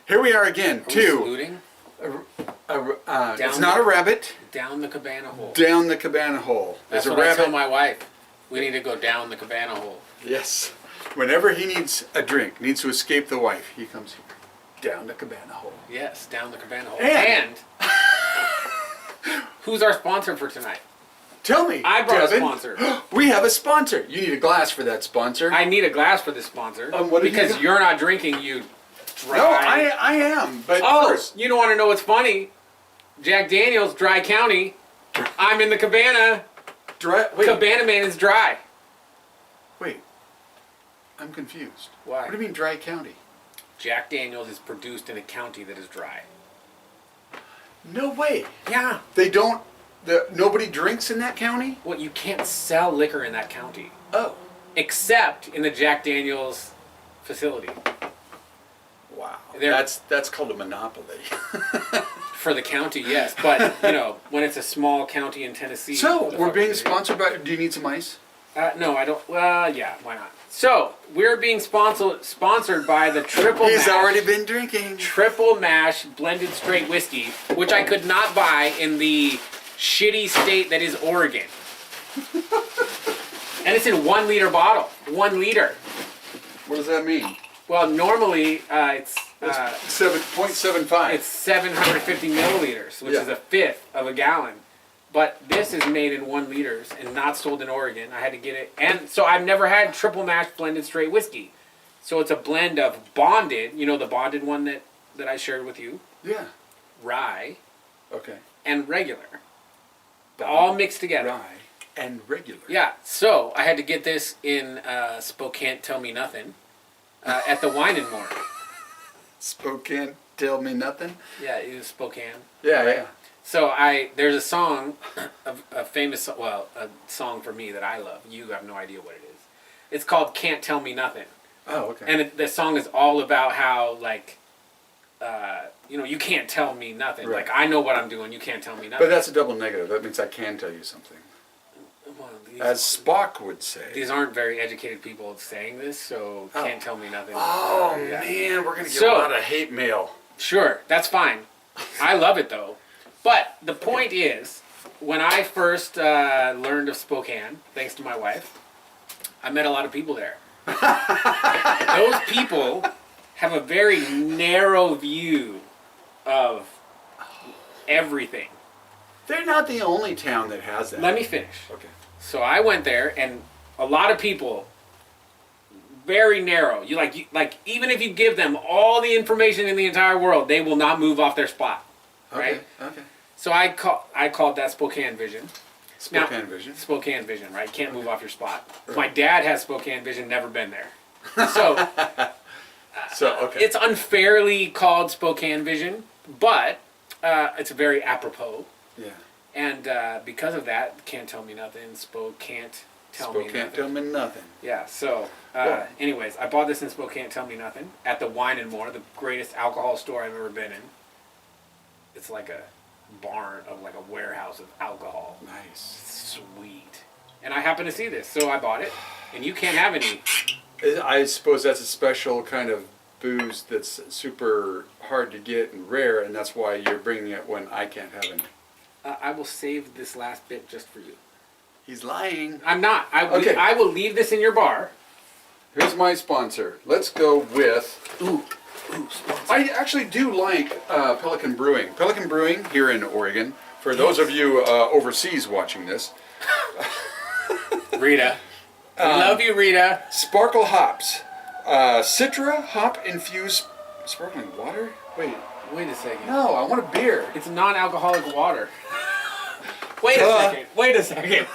Here we are again, Are we too. saluting? It's not a rabbit. Down the cabana hole. Down the cabana hole. That's There's what a I tell rabbit. my wife. We need to go down the cabana hole. Yes. Whenever he needs a drink, needs to escape the wife, he comes here. Down the cabana hole. Yes, down the cabana hole. And Who's our sponsor for tonight? tell me, I brought Devin, a sponsor. We have a sponsor. You need a glass for that sponsor. I need a glass for this sponsor. What have you because got? you're not drinking, you dry. No, I am. But Oh, first, you don't want to know what's funny? Jack Daniels, Dry County. I'm in the cabana. wait. Cabana Man is dry. Wait. I'm confused. Why? What do you mean dry county? Jack Daniels is produced in a county that is dry. No way. Yeah. They don't. Nobody drinks in that county? Well, you can't sell liquor in that county. Oh. Except in the Jack Daniels facility. Wow. They're- That's called a monopoly. For the county, yes. But, when it's a small county in Tennessee. So, the we're fuck being is it? sponsored by. Do you need some ice? No, I don't. Well, yeah, why not? So, we're being sponsored by the Triple He's Mash. already been drinking. Triple Mash blended straight whiskey, which I could not buy in the shitty state that is Oregon. And it's in 1 liter bottle. 1 liter. What does that mean? Well, normally it's 7.75. it's 750 milliliters, which Yeah. is a fifth of a gallon. But this is made in 1 liters and not sold in Oregon. I had to get it. And so I've never had Triple Mash blended straight whiskey. So it's a blend of bonded, the bonded one that I shared with you, Yeah. rye, Okay. and regular. All mixed together. Rye and regular. Yeah, so I had to get this in Spokane, Tell Me Nothing, at the Wine and More. Spokane, tell me nothing. Yeah, it was Spokane. Yeah. So there's a song, a famous, a song for me that I love. You have no idea what it is. It's called Can't Tell Me Nothing. Oh, okay. And the song is all about how, you can't tell me nothing. Right. Like, I know what I'm doing, you can't tell me nothing. But that's a double negative. That means I can tell you something. Well, As Spock would say. these aren't very educated people saying this, so can't tell me nothing. Oh, Yeah. man, we're going to get So- a lot of hate mail. Sure, that's fine. I love it though. But the point is, when I first learned of Spokane, thanks to my wife, I met a lot of people there. Those people have a very narrow view of everything. They're not the only town that has that. Let me finish. Okay. So I went there, and a lot of people, very narrow. You like even if you give them all the information in the entire world, they will not move off their spot. Right? Okay. So I called that Spokane Vision. Spokane Vision. Spokane Vision, right? Can't move off your spot. My dad has Spokane Vision, never been there. So So, okay. it's unfairly called Spokane Vision, but it's very apropos. yeah. And because of that, Can't Tell Me Nothing, Spokane Tell Me Spokane, Nothing. tell me nothing. Yeah, so Well- anyways, I bought this in Spokane Tell Me Nothing at the Wine and More, the greatest alcohol store I've ever been in. It's like a barn of like a warehouse of alcohol. Nice. Sweet. And I happened to see this, so I bought it. And you can't have any. I suppose that's a special kind of booze that's super hard to get and rare, and that's why you're bringing it when I can't have any. I will save this last bit just for you. He's lying. I'm not. Okay. I will leave this in your bar. Here's my sponsor. Let's go with... I actually do like Pelican Brewing. Pelican Brewing here in Oregon. For those of you overseas watching this, Rita. We love you, Rita. Sparkle Hops. Citra hop-infused sparkling water? Wait, Wait a second. no, I want a beer. It's non-alcoholic water. Wait a second.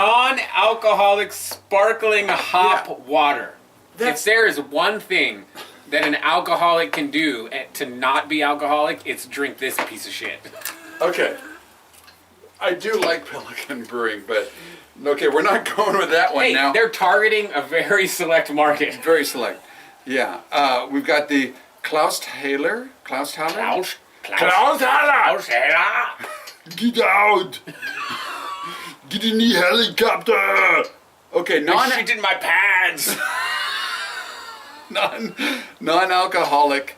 Non-alcoholic sparkling hop water. If there is one thing that an alcoholic can do to not be alcoholic, it's drink this piece of shit. Okay. I do like Pelican Brewing, but okay, we're not going with that one Hey, now. they're targeting a very select market. Very select. Yeah. We've got the Klaus Taylor. Klaus Taylor? Klaus Klaus Taylor! Taylor. Get out! Get in the helicopter! Okay, I shit in my pants. non-alcoholic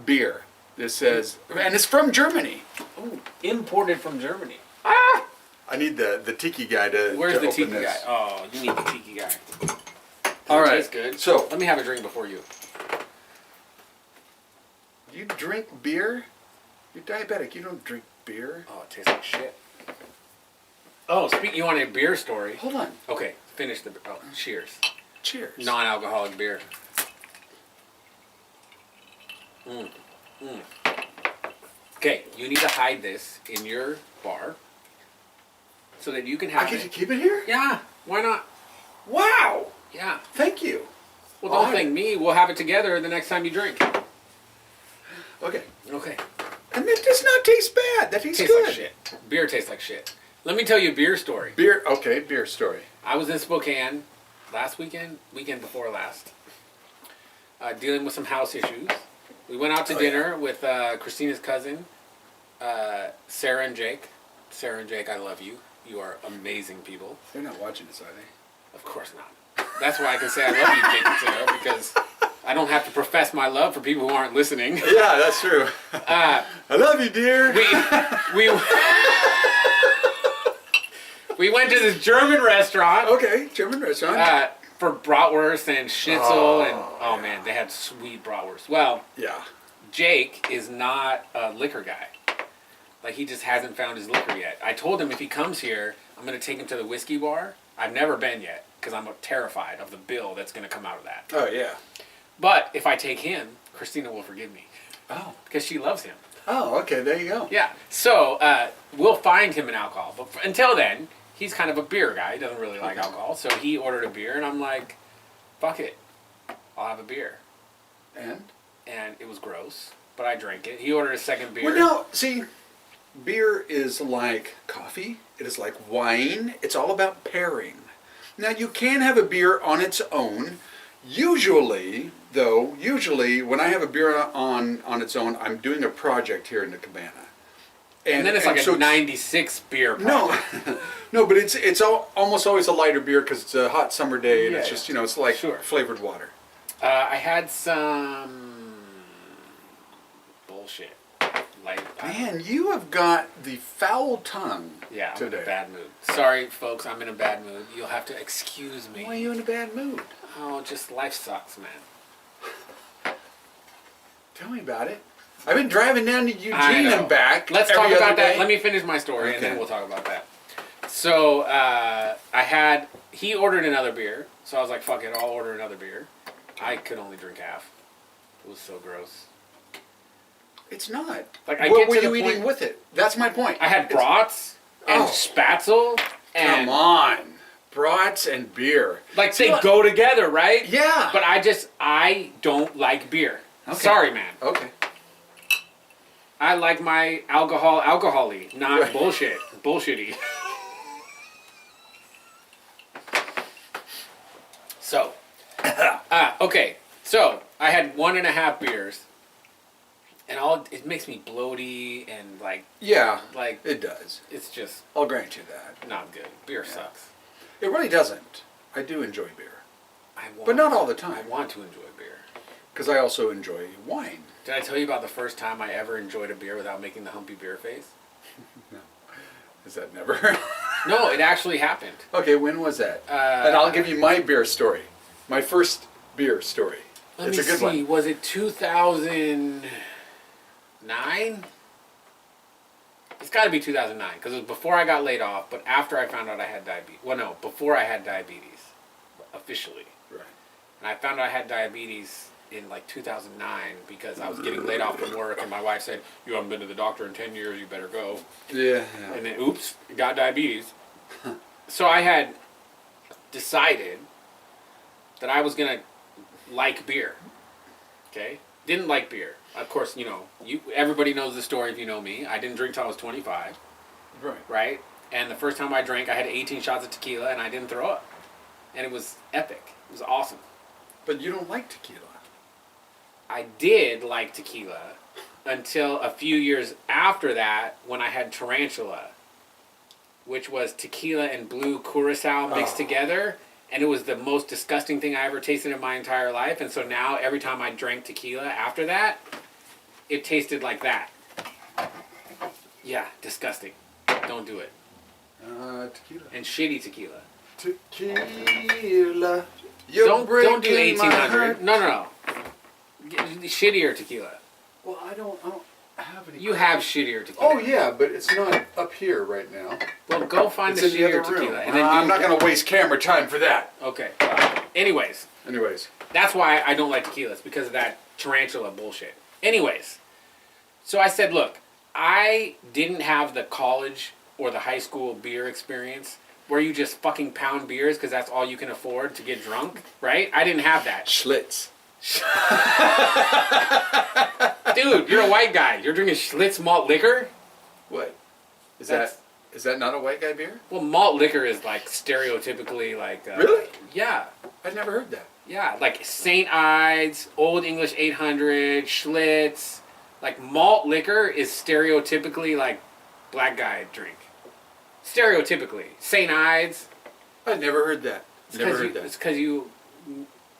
beer. This says, and it's from Germany. Ooh, imported from Germany. I need the tiki guy to. Where's to the open tiki this. guy? Oh, you need the tiki guy. All right. Tastes good. So, Let me have a drink before you. you drink beer? You're diabetic. You don't drink beer. Oh, it tastes like shit. Oh, you want a beer story? Hold on. Okay, finish the. Oh, cheers. Cheers. Non-alcoholic beer. Okay, you need to hide this in your bar so that you can have I get to it. keep it here? Yeah, why not? Wow. Yeah. Thank you. Well, don't thank me. We'll have it together the next time you drink. Okay. Okay. And that does not taste bad. That tastes Tastes good. like shit. Beer tastes like shit. Let me tell you a beer story. Beer. Okay. Beer story. I was in Spokane weekend before last, dealing with some house issues. We went out to dinner with Christina's cousin, Sarah and Jake. Sarah and Jake, I love you. You are amazing people. They're not watching this, are they? Of course not. That's why I can say I love you, Jake and Sarah, because I don't have to profess my love for people who aren't listening. Yeah, that's true. I love you, dear. We went to this German restaurant. Okay, German restaurant. For bratwurst and schnitzel, and man, they had sweet bratwurst. Well, Yeah. Jake is not a liquor guy. Like, he just hasn't found his liquor yet. I told him if he comes here, I'm going to take him to the whiskey bar. I've never been yet because I'm terrified of the bill that's going to come out of that. Oh, yeah. But if I take him, Christina will forgive me Oh. because she loves him. Oh, okay, there you go. Yeah. So we'll find him an alcohol. But until then, he's kind of a beer guy. He doesn't really like alcohol. So he ordered a beer, and I'm like, fuck it. I'll have a beer. And? And it was gross, but I drank it. He ordered a second beer. Well, now, see, beer is like coffee. It is like wine. It's all about pairing. Now, you can have a beer on its own. Usually, when I have a beer on its own, I'm doing a project here in the Cabana. And then it's like a 96 beer project. No, but it's almost always a lighter beer because it's a hot summer day, and it's just, it's like flavored water. I had some bullshit. Man, you have got the foul tongue Yeah, I'm today. in a bad mood. Sorry, folks, I'm in a bad mood. You'll have to excuse me. Why are you in a bad mood? Oh, just life sucks, man. Tell me about it. I've been driving down to I Eugene know. and back. Let's every talk other about that. day. Let me finish my story, and then Okay. we'll talk about that. So, he ordered another beer, so I was like, fuck it, I'll order another beer. I could only drink half. It was so gross. It's not. Like, I what get were to you the eating point- with it? That's my point. I had brats and spatzel and Come on. Brats and beer. like they go together, right? Yeah. But I don't like beer. Okay. Sorry, man. Okay. I like my alcohol-y, not Right. bullshitty. So, okay. So I had 1.5 beers, and it makes me bloaty and like Yeah, like it does. it's just I'll grant you that. not good. Beer sucks. It really doesn't. I do enjoy beer. But But not all the I time. want to enjoy beer. Because I also enjoy wine. Did I tell you about the first time I ever enjoyed a beer without making the humpy beer face? Is that never? No, it actually happened. Okay, when was that? And I'll give you my beer story. My first beer story. Let It's me a good see. one. Was it 2009? It's got to be 2009 because it was before I got laid off, but after I found out I had diabetes. Well, no, before I had diabetes, officially. Right. And I found out I had diabetes in like 2009 because I was getting laid off from work, and my wife said, "You haven't been to the doctor in 10 years. You better go." Yeah. And then, oops, got diabetes. So I had decided that I was gonna like beer. Okay, didn't like beer. Of course, everybody knows the story if you know me. I didn't drink till I was 25. Right. Right? And the first time I drank, I had 18 shots of tequila, and I didn't throw up. And it was epic. It was awesome. But you don't like tequila. I did like tequila until a few years after that when I had Tarantula, which was tequila and blue curacao mixed together. And it was the most disgusting thing I ever tasted in my entire life. And so now every time I drank tequila after that, it tasted like that. Yeah, disgusting. Don't do it. Tequila. And shitty tequila. Tequila. Don't do 1800. No. Shittier tequila. Well, I don't have any. You have shittier tequila. Oh yeah, but it's not up here right now. Well, go find It's the in the shittier other room. tequila. And then I'm not going to waste camera time for that. Okay. Anyways, that's why I don't like tequilas, because of that tarantula bullshit. Anyways, so I said, look, I didn't have the college or the high school beer experience where you just fucking pound beers because that's all you can afford to get drunk, right? I didn't have that. Schlitz. Dude, you're a white guy. You're drinking Schlitz malt liquor? What? Is that not a white guy beer? Well, malt liquor is like stereotypically like... Really? Yeah. I'd never heard that. Yeah, like St. Ides, Old English 800, Schlitz. Like malt liquor is stereotypically like black guy drink. Stereotypically. St. Ides. I'd never heard that. It's because you...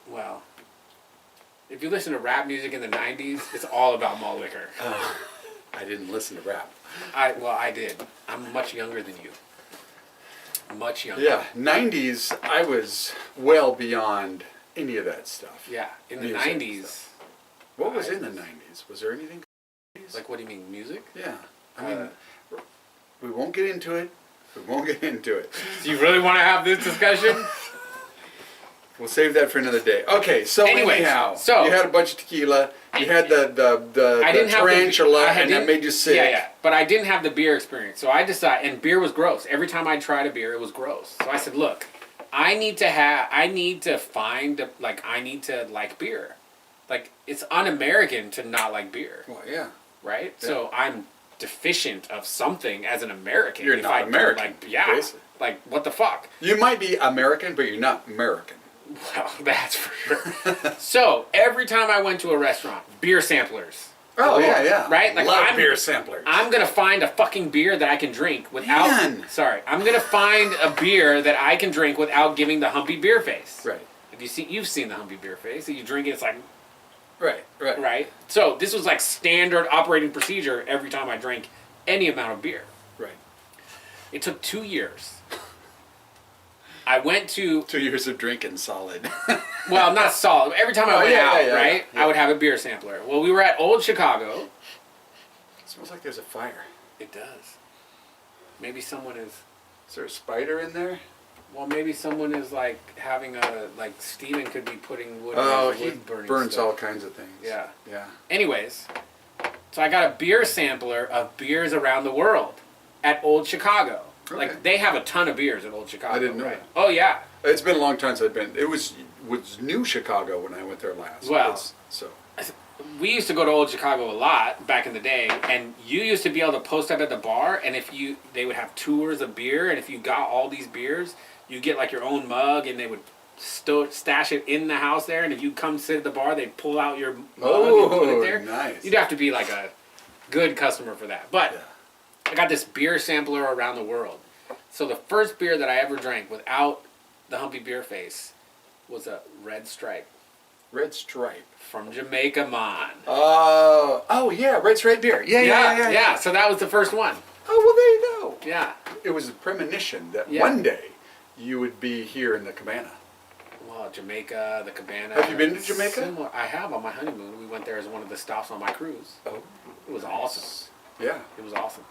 Well... If you listen to rap music in the 90s, it's all about malt liquor. I didn't listen to rap. I did. I'm much younger than you. Much younger. Yeah, 90s, I was well beyond any of that stuff. Yeah, in the Music 90s. stuff. What was in the 90s? Was there anything? Like, what do you mean, music? Yeah. I mean, we won't get into it. We won't get into it. Do you really want to have this discussion? We'll save that for another day. Okay, so Anyways, anyhow, so you had a bunch of tequila. You had the tarantula, and that made you sick. Yeah. But I didn't have the beer experience, so I decided. And beer was gross. Every time I tried a beer, it was gross. So I said, "Look, I need to like beer. Like it's un-American to not like beer. Well, yeah. Right. Yeah. So I'm deficient of something as an American. You're if not I American. Don't like, yeah. Basically. Like what the fuck? You might be American, but you're not American. Well, that's for sure. So every time I went to a restaurant, beer samplers. Oh yeah. Right? Like Love beer samplers. I'm gonna find a fucking beer that I can drink without. Man. Sorry, I'm gonna find a beer that I can drink without giving the humpy beer face. Right. You've seen the humpy beer face? You drink it, it's like. Right. So this was like standard operating procedure every time I drank any amount of beer. Right. It took 2 years. I went to 2 years of drinking solid. well, not solid. Every time I went out, right, yeah. I would have a beer sampler. Well, we were at Old Chicago. It smells like there's a fire. It does. Maybe someone is. Is there a spider in there? Well, maybe someone is like having Steven could be putting wood. Oh, in his he wood burning burns stuff. all kinds of things. Yeah. Yeah. Anyways, so I got a beer sampler of beers around the world at Old Chicago. Okay. Like they have a ton of beers at Old Chicago. I didn't know right? that. Oh yeah. It's been a long time since I've been. It was New Chicago when I went there last. Well, so we used to go to Old Chicago a lot back in the day, and you used to be able to post up at the bar, and they would have tours of beer, and if you got all these beers, you get like your own mug, and they would stash it in the house there, and if you come sit at the bar, they'd pull out your mug and put it there. Nice. You'd have to be like a good customer for that. But Yeah. I got this beer sampler around the world. So the first beer that I ever drank without the humpy beer face was a Red Stripe. Red Stripe. From Jamaica, man. Oh yeah, Red Stripe beer. Yeah. So that was the first one. Oh well, there you go. Yeah. It was a premonition that Yeah. one day you would be here in the Cabana. Well, Jamaica, the Cabana. Have you been to Jamaica? I have on my honeymoon. We went there as one of the stops on my cruise. Oh, It was awesome. yeah. It was awesome.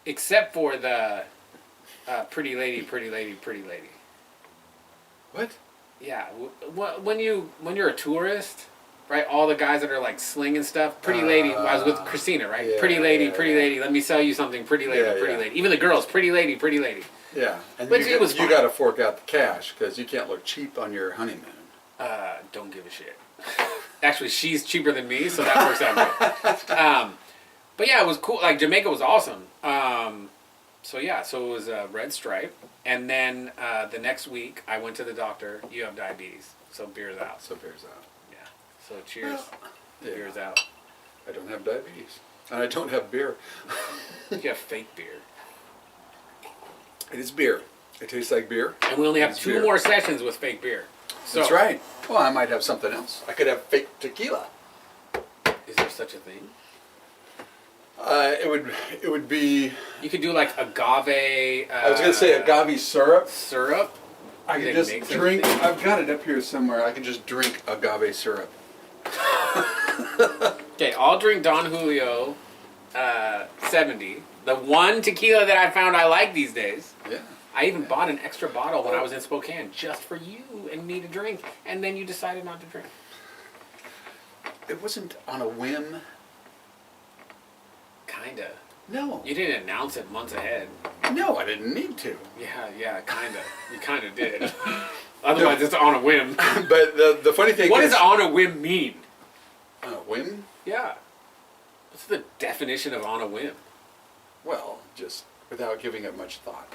Except for the pretty lady. What? Yeah. When you're a tourist, right? All the guys that are like slinging stuff. Pretty lady. I was with Christina, right? Yeah, pretty lady. yeah. Let me sell you something. Pretty lady. Yeah, pretty yeah. lady. Even the girls. Pretty lady. Yeah, and But you it was fun. got to fork out the cash because you can't look cheap on your honeymoon. Don't give a shit. Actually, she's cheaper than me, so that works out good. But yeah, it was cool. Like Jamaica was awesome. So it was a Red Stripe, and then the next week I went to the doctor. You have diabetes, so beer's out. So beer's out. Yeah. So cheers. Well, yeah. Beer's out. I don't have diabetes, and I don't have beer. You have fake beer. It is beer. It tastes like beer. And we only have It's 2 beer. more sessions with fake beer. So, That's right. Well, I might have something else. I could have fake tequila. Is there such a thing? It would be. You could do like agave. I was gonna say agave syrup. Syrup. I They could just make such drink. things? I've got it up here somewhere. I could just drink agave syrup. Okay, I'll drink Don Julio 70. The one tequila that I found I like these days. Yeah. I even bought an extra bottle when I was in Spokane just for you and me to drink, and then you decided not to drink. It wasn't on a whim. Kinda. No. You didn't announce it months ahead. No, I didn't need to. Yeah, kinda. You kinda did. Otherwise, it's on a whim. But the funny thing What is, does on a whim mean? on a whim? Yeah. What's the definition of on a whim? Well, just without giving it much thought.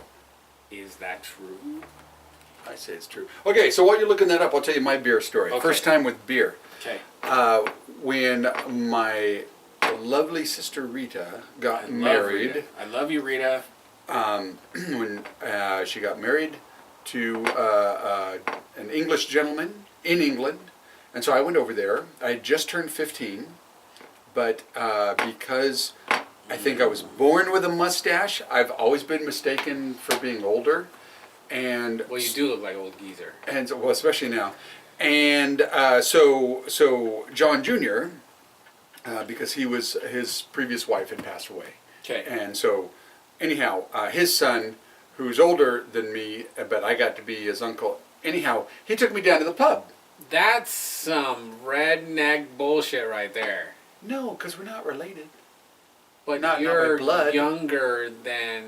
Is that true? I say it's true. Okay, so while you're looking that up, I'll tell you my beer story. Okay. First time with beer. Okay. When my lovely sister Rita got I love married, Rita. I love you, Rita. when she got married to an English gentleman in England, and so I went over there. I had just turned 15, but because I think I was born with a mustache, I've always been mistaken for being older, and Well, you do look like old geezer. and so, well, especially now, and so John Jr. Because his previous wife had passed away. Okay. And so, anyhow, his son, who's older than me, but I got to be his uncle. Anyhow, he took me down to the pub. That's some redneck bullshit right there. No, because we're not related. But Not by you're blood. younger than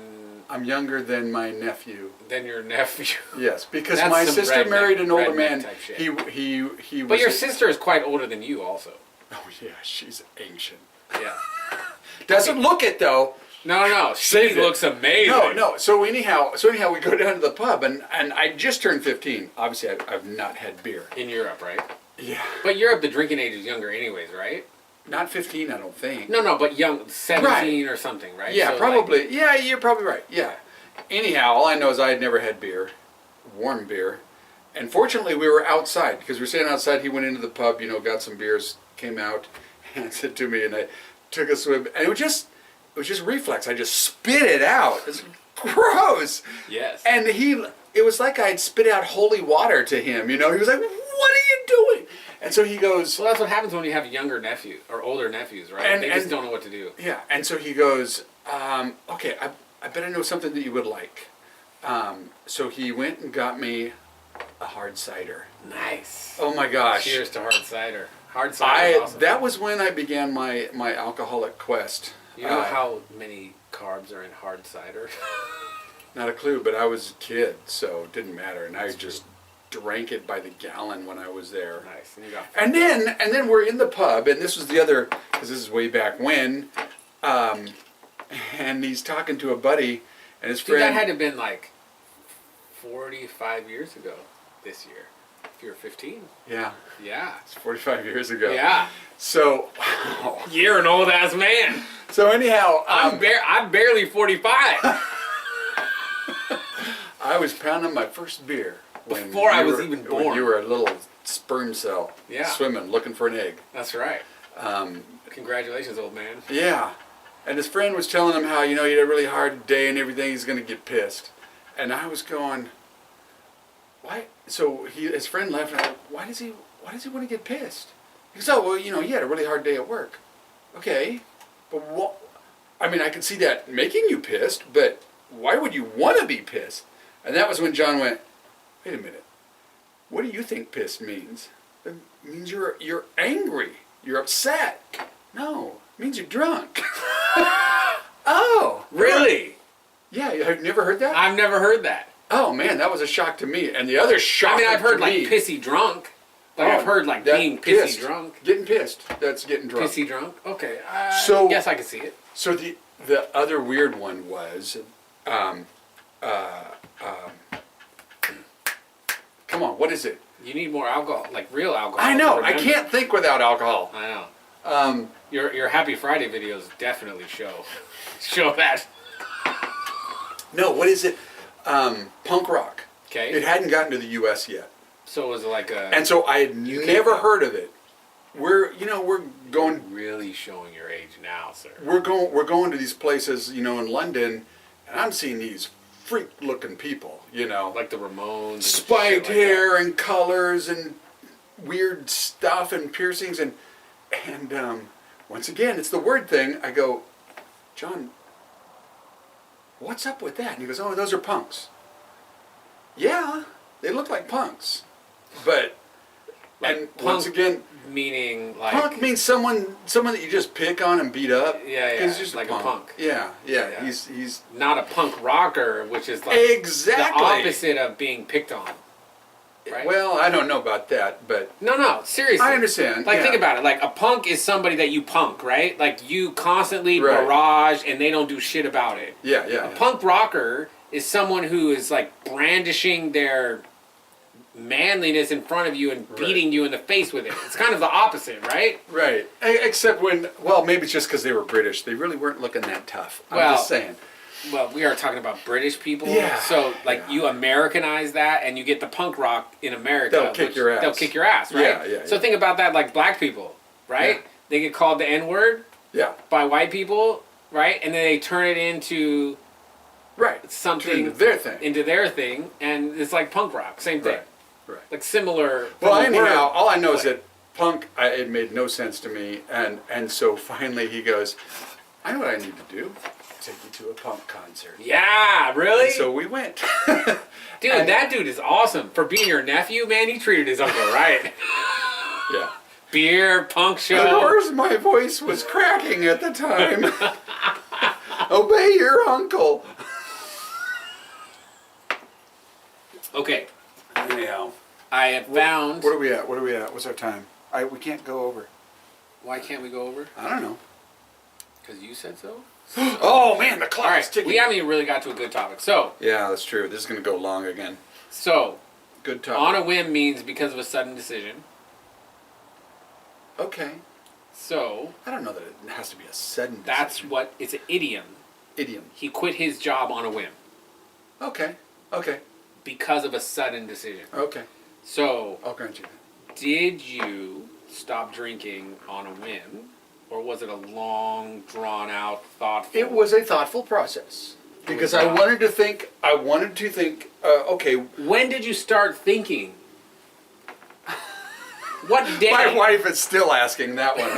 I'm younger than my nephew. your nephew. Yes, because That's my some sister redneck- married an older redneck man. type shit. He was. But your sister is quite older than you, also. Oh yeah, she's ancient. Yeah. Doesn't look it though. No, she Saved it. looks amazing. No. So anyhow, we go down to the pub, and I just turned 15. Obviously, I've not had beer. In Europe, right? Yeah. But Europe, the drinking age is younger, anyways, right? Not 15, I don't think. No, but young, 17 or something, right? Yeah, So, probably. like, Yeah, you're probably right. Yeah. Anyhow, all I know is I had never had beer, warm beer. And fortunately, we were outside because we were sitting outside. He went into the pub, got some beers, came out, and said to me, and I took a swig. And it was just reflex. I just spit it out. It's gross. yes. And it was like I'd spit out holy water to him. He was like, "What are you doing?" And so he goes, Well, that's what happens when you have younger nephews or older nephews, right? And- they just and- don't know what to do. yeah. And so he goes, "Okay, I bet I know something that you would like." So he went and got me a hard cider. Nice. Oh my gosh. Cheers to hard cider. Hard cider is awesome. That was when I began my alcoholic quest. You know how many carbs are in hard cider? Not a clue, but I was a kid, so it didn't matter, and I just drank it by the gallon when I was there. Nice. And you got And then we're in the pub, and this was the other, because this is way back when, and he's talking to a buddy, and his Dude, friend. that had to have been like 45 years ago this year. If you were 15. Yeah, Yeah. it's 45 years ago. Yeah. So, You're an old ass man. so anyhow, I'm barely 45. I was pounding my first beer Before I you was were- even when born. you were a little sperm cell, Yeah. swimming, looking for an egg. That's right. Congratulations, old man. Yeah, and his friend was telling him how he had a really hard day and everything. He's gonna get pissed, and I was going, why? So his friend left, and I went, why does he want to get pissed? He goes, oh well, he had a really hard day at work. Okay, but what? I mean, I could see that making you pissed, but why would you want to be pissed? And that was when John went, wait a minute, what do you think pissed means? It means you're angry, you're upset. No, it means you're drunk. Oh, Really? yeah, have you never heard that? I've never heard that. Oh man, that was a shock to me. And the other shock. I mean, I've heard to like me, pissy drunk. Like I've heard like that being pissy pissed. drunk. Getting pissed. That's getting drunk. Pissy drunk? Okay. So- yes, I can see it. So the other weird one was, come on, what is it? You need more alcohol, like real alcohol. I know. to I remember. can't think without alcohol. I know. Um, Your Happy Friday videos definitely show that. no, what is it? punk rock. Okay. It hadn't gotten to the U.S. yet. So it was like a. And so I had never heard of it. We're going. Really showing your age now, sir. We're going to these places, in London, and I'm seeing these freak-looking people, Like the Ramones. And spiked shit like hair and colors and weird stuff and piercings and once again, it's the word thing. I go, John, what's up with that? And he goes, oh, those are punks. Yeah, they look like punks, but Like and punk once again. Meaning like. Punk means someone that you just pick on and beat up. Yeah. He's just like a punk. Yeah. He's not a punk rocker, which is like exactly the opposite of being picked on. Right? Well, I don't know about that, but No, seriously. I understand. Like, yeah. think about it. Like, a punk is somebody that you punk, right? Like, you constantly Right. barrage and they don't do shit about it. Yeah. A punk rocker is someone who is, like, brandishing their manliness in front of you and beating you in the face with it. It's kind of the opposite, right? Right. Except when, well, maybe it's just because they were British. They really weren't looking that tough. I'm just saying. Well, we are talking about British people. Yeah. So, like, you Americanize that and you get the punk rock in America. They'll kick your ass. They'll kick your ass, right? Yeah. So think about that, like, black people, right? Yeah. They get called the N-word Yeah. by white people, right? And then they turn it into Right. something. Into their thing. And it's like punk rock. Same thing. Right. Like, similar. Well, from the anyhow, word. all I know is that punk, it made no sense to me. And so finally he goes, I know what I need to do. Take you to a punk concert. Yeah, really? And so we went. Dude, that dude is awesome. For being your nephew, man, he treated his uncle right. Yeah. Beer, punk show. Of course, my voice was cracking at the time. Obey your uncle. Okay. Anyhow. I have found... What are we at? What's our time? We can't go over. Why can't we go over? I don't know. Because you said so? Oh, man, the clock's All right, ticking. we haven't even really got to a good topic. So, Yeah, that's true. This is going to go long again. on Good topic. a whim means because of a sudden decision. Okay. So, I don't know that it has to be a sudden that's decision. what, it's an idiom. Idiom. He quit his job on a whim Okay. because of a sudden decision. Okay. So, I'll grant you. did you stop drinking on a whim? Or was it a long, drawn-out, thoughtful... It was a thoughtful process. Because I wanted to think, okay. When did you start thinking? What day? My wife is still asking that one.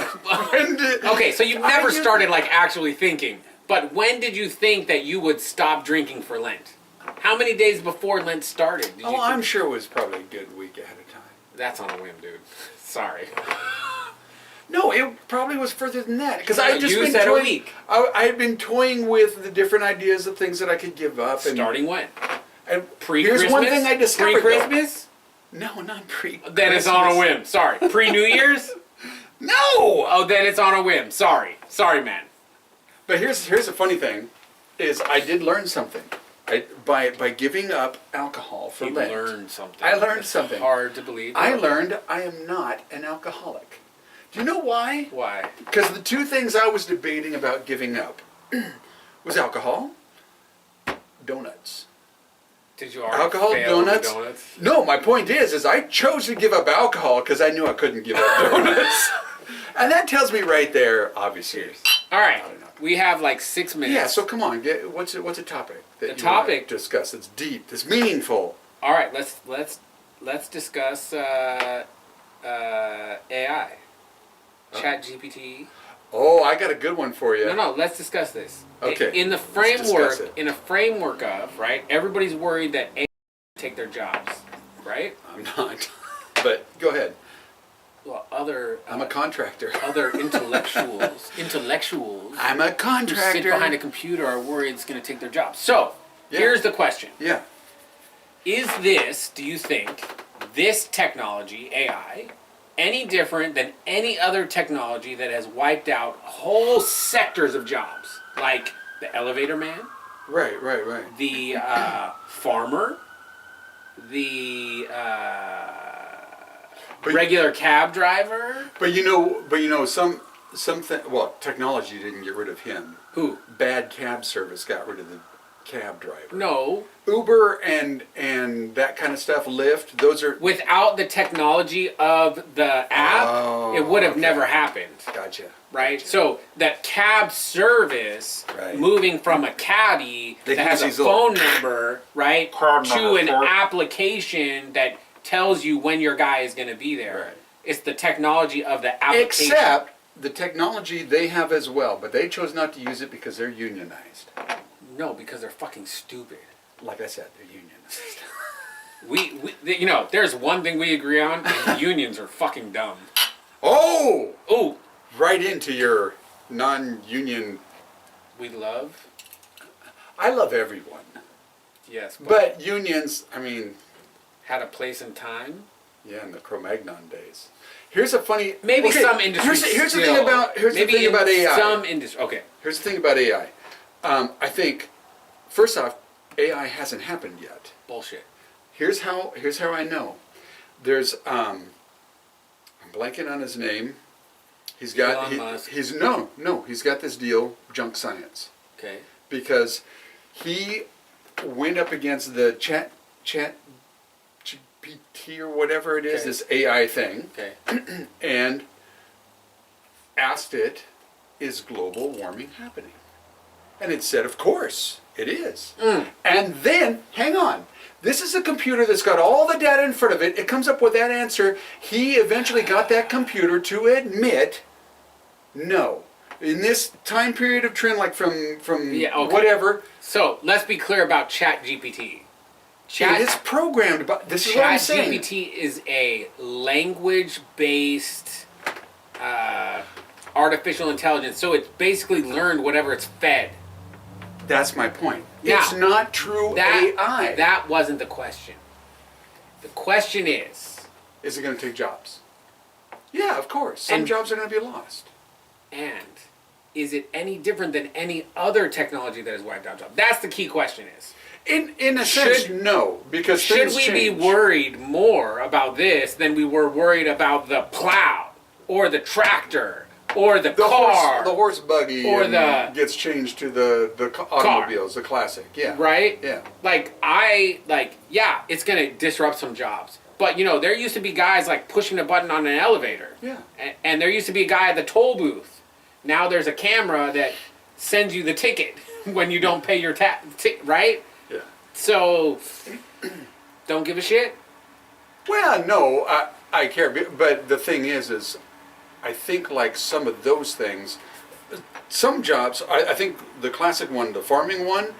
When did, Okay, so you never started, like, actually thinking. But when did you think that you would stop drinking for Lent? How many days before Lent started? Did you think? I'm sure it was probably a good week ahead of time. That's on a whim, dude. Sorry. No, it probably was further than that. Because No, I just you been said a toying, week. I had been toying with the different ideas of things that I could give up. And, Starting when? and Pre-Christmas? here's one thing I discovered. though. Pre-Christmas? No, not pre. Then it's on a whim. Sorry. Pre-New Year's? No. Oh, then it's on a whim. Sorry, man. But here's the funny thing, is I did learn something. By giving up alcohol for You Lent. learned something. I learned something. Hard to believe. I learned I am not an alcoholic. Do you know why? Why? Because the two things I was debating about giving up was alcohol, donuts. Did you already Alcohol, fail donuts? the donuts? No, my point is I chose to give up alcohol because I knew I couldn't give up donuts. And that tells me right there, obviously. All right. Not enough. We have like 6 minutes. Yeah, so come on, what's a topic that The you wanna topic- discuss that's deep, that's meaningful? All right. Let's discuss AI. Chat GPT. Oh, I got a good one for you. No. Let's discuss this. Okay, In the let's framework, discuss it. in a framework of right, everybody's worried that AI will take their jobs, right? I'm not. But go ahead. Well, other I'm a contractor. other intellectuals I'm a who sit contractor. behind a computer are worried it's going to take their jobs. So Yeah. here's the question: Yeah. Is this, do you think, this technology, AI, any different than any other technology that has wiped out whole sectors of jobs? Like the elevator man, Right. the farmer, the But- regular cab driver? But something. Well, technology didn't get rid of him. Who? Bad cab service got rid of the cab driver. No. Uber and that kind of stuff, Lyft, those are... Without the technology of the app, it would have never happened. Gotcha. Right? Gotcha. So that cab service, Right. moving from a caddy They that has a use these little- phone number, right, to an application that tells you when your guy is going to be there. Right. It's the technology of the application. Except the technology they have as well, but they chose not to use it because they're unionized. No, because they're fucking stupid. Like I said, they're unionized. You know, there's one thing we agree on, and unions are fucking dumb. Oh! Ooh, Right into your non-union... we love. I love everyone. Yes, But unions, I mean, had a place and time. yeah, in the Cro-Magnon days. Here's a funny... Maybe okay, some industries. Here's the thing about AI. Some industry. Okay. Here's the thing about AI. I think, first off, AI hasn't happened yet. Bullshit. Here's how I know. There's I'm blanking on his name. He's got Elon Musk. he's got this deal, junk science, Okay. because he went up against the chat GPT or whatever it is, Okay. this AI thing, Okay. and asked it, is global warming happening? And it said, of course, it is. And then, hang on, this is a computer that's got all the data in front of it. It comes up with that answer. He eventually got that computer to admit, no. In this time period of trend, like from Yeah, okay. whatever, So let's be clear about Chat GPT. it is programmed. But this is what I'm Chat saying. GPT is a language-based artificial intelligence. So it's basically learned whatever it's fed. That's my point. Now, it's not true AI. That wasn't the question. The question is, Is it going to take jobs? Yeah, of course. Some And- jobs are going to be lost. and is it any different than any other technology that has wiped out jobs? That's the key question is. In a sense, no, because Should things we be change. worried more about this than we were worried about the plow or the tractor or the car? The horse buggy Or and the- gets changed to the automobiles, the classic. Yeah. Right? Yeah. Yeah, it's gonna disrupt some jobs. But you know, there used to be guys like pushing a button on an elevator. Yeah. And there used to be a guy at the toll booth. Now there's a camera that sends you the ticket when you don't pay your right? Yeah. So don't give a shit. Well, no, I care, but the thing is I think like some of those things, some jobs, I think the classic one, the farming one,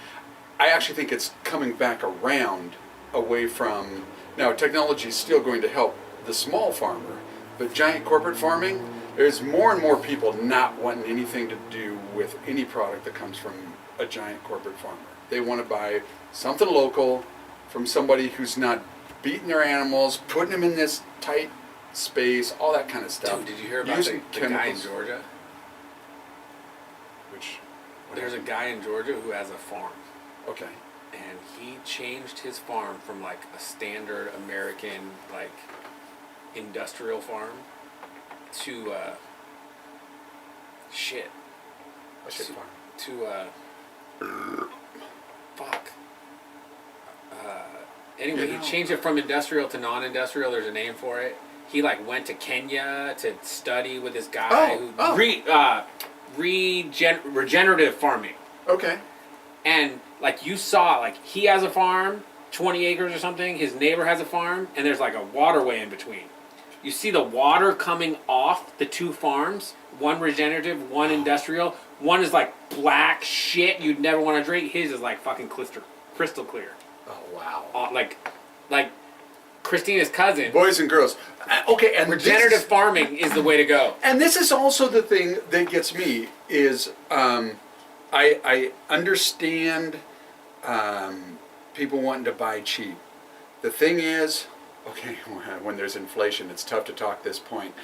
I actually think it's coming back around away from, now technology is still going to help the small farmer, but giant corporate farming, there's more and more people not wanting anything to do with any product that comes from a giant corporate farmer. They want to buy something local from somebody who's not beating their animals, putting them in this tight space, all that kind of stuff. Dude, did you hear about Using the guy in chemicals. Georgia? Which, There's a guy in Georgia who has a farm. okay. And he changed his farm from like a standard American like industrial farm to shit. A shit farm. Fuck. Anyway, You know. he changed it from industrial to non-industrial. There's a name for it. He like went to Kenya to study with this guy regenerative farming. Okay. And like you saw, like he has a farm, 20 acres or something. His neighbor has a farm, and there's like a waterway in between. You see the water coming off the two farms. One regenerative, one industrial. One is like black shit you'd never want to drink. His is like fucking crystal clear. Oh, wow. Like Christina's cousin. Boys and girls. Okay, and Regenerative farming is the way to go. And this is also the thing that gets me is I understand people wanting to buy cheap. The thing is, okay, when there's inflation, it's tough to talk this point.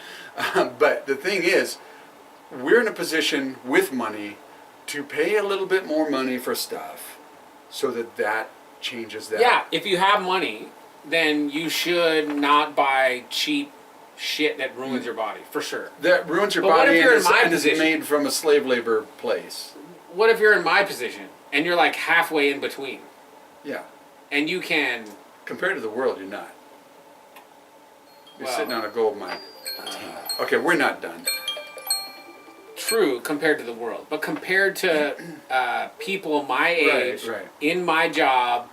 But the thing is, we're in a position with money to pay a little bit more money for stuff so that changes that. Yeah, if you have money, then you should not buy cheap shit that ruins your body, for sure. That ruins your But what body if you're and in my is position? made from a slave labor place. what if you're in my position and you're like halfway in between, Yeah. and you can? Compared to the world, you're not. You're Well, sitting on a gold mine. Okay, we're not done. True, compared to the world, but compared to people my age, Right. in my job,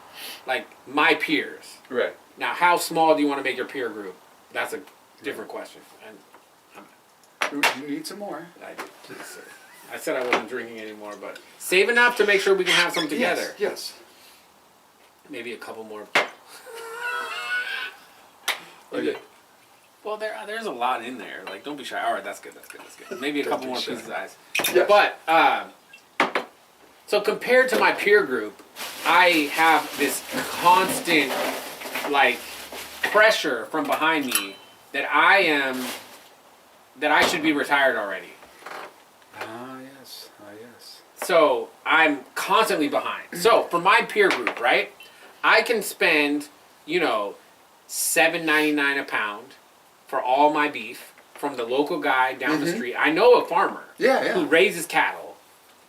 like my peers. Right. Now, how small do you want to make your peer group? That's a different question. And You need some more. I do, please, sir. I said I wasn't drinking anymore, but save enough to make sure we can have some together. Yes. Maybe a couple more. Okay. Well, there's a lot in there. Like, don't be shy. All right, that's good. Maybe a couple more pieces of ice. Yes. But so compared to my peer group, I have this constant like pressure from behind me that I should be retired already. Yes. So I'm constantly behind. So for my peer group, right, I can spend, $7.99 a pound for all my beef from the local guy down the street. I know a farmer who raises cattle.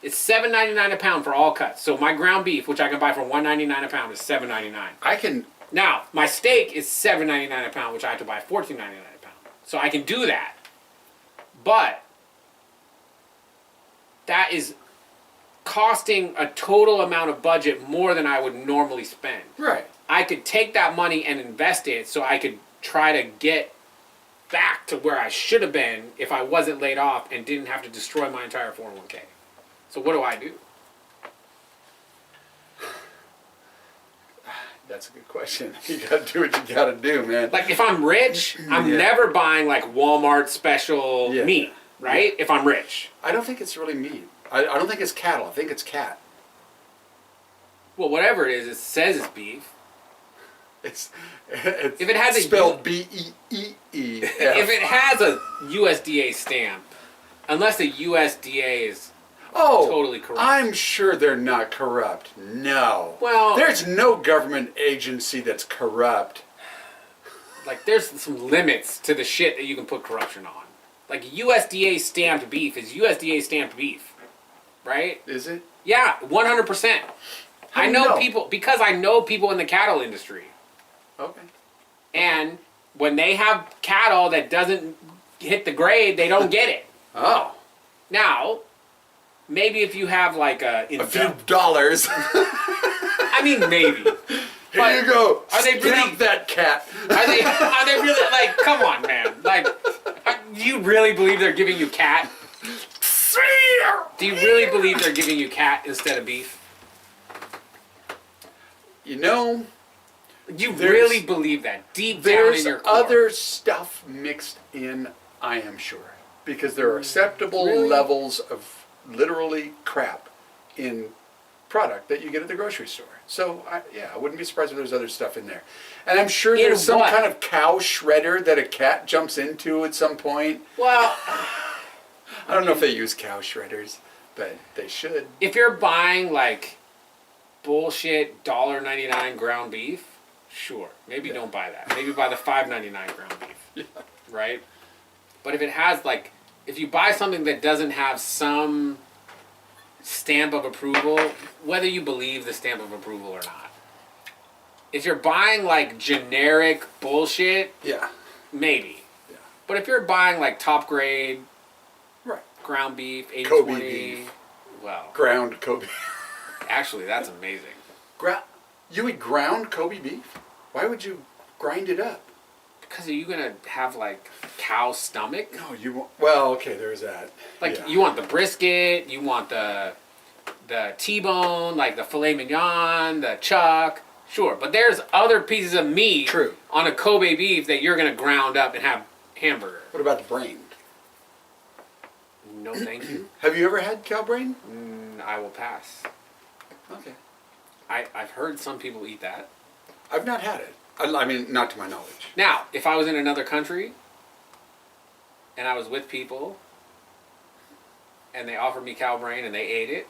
It's $7.99 a pound for all cuts. So my ground beef, which I can buy for $1.99 a pound, is $7.99. I can. Now my steak is $7.99 a pound, which I have to buy $14.99 a pound. So I can do that, but that is costing a total amount of budget more than I would normally spend. Right. I could take that money and invest it so I could try to get back to where I should have been if I wasn't laid off and didn't have to destroy my entire 401k. So what do I do? That's a good question. You gotta do what you gotta do, man. Like if I'm rich, I'm never buying like Walmart special meat, right? If I'm rich. I don't think it's really meat. I don't think it's cattle. I think it's cat. Well, whatever it is, it says it's beef. It's if it has spelled BEEE. If it has a USDA stamp, unless the USDA is totally corrupt. I'm sure they're not corrupt. No. Well, there's no government agency that's corrupt. Like there's some limits to the shit that you can put corruption on. Like USDA stamped beef is USDA stamped beef, right? Is it? Yeah, 100%. I know people because I know people in the cattle industry. Okay. And when they have cattle that doesn't hit the grade, they don't get it. Oh. Now, maybe if you have like a few dollars. I mean, maybe. Here you go. Are they really Stamp that cat? Are they really like? Come on, man. Like, do you really believe they're giving you cat? Do you really believe they're giving you cat instead of beef? You really believe that deep down in your core? There's other stuff mixed in, I am sure, because there are acceptable levels of literally crap in product that you get at the grocery store. So I wouldn't be surprised if there's other stuff in there. And I'm sure there's some kind of cow shredder that a cat jumps into at some point. Well, I don't know if they use cow shredders, but they should. If you're buying like bullshit $1.99 ground beef, sure, maybe don't buy that. Maybe buy the $5.99 ground beef, right? But if it has like, if you buy something that doesn't have some stamp of approval, whether you believe the stamp of approval or not, if you're buying like generic bullshit, maybe. Yeah. But if you're buying like top grade, ground beef, 80/20, Kobe beef. Well, ground Kobe. Actually, that's amazing. You eat ground Kobe beef? Why would you grind it up? Because are you gonna have like cow stomach? No, you won't. Well, okay, there's that. Like you want the brisket, you want the T-bone, like the filet mignon, the chuck. Sure, but there's other pieces of meat on a Kobe beef that you're gonna ground up and have hamburger. What about the brain? No, thank you. Have you ever had cow brain? I will pass. Okay. I've heard some people eat that. I've not had it. I mean, not to my knowledge. Now, if I was in another country and I was with people and they offered me cow brain and they ate it,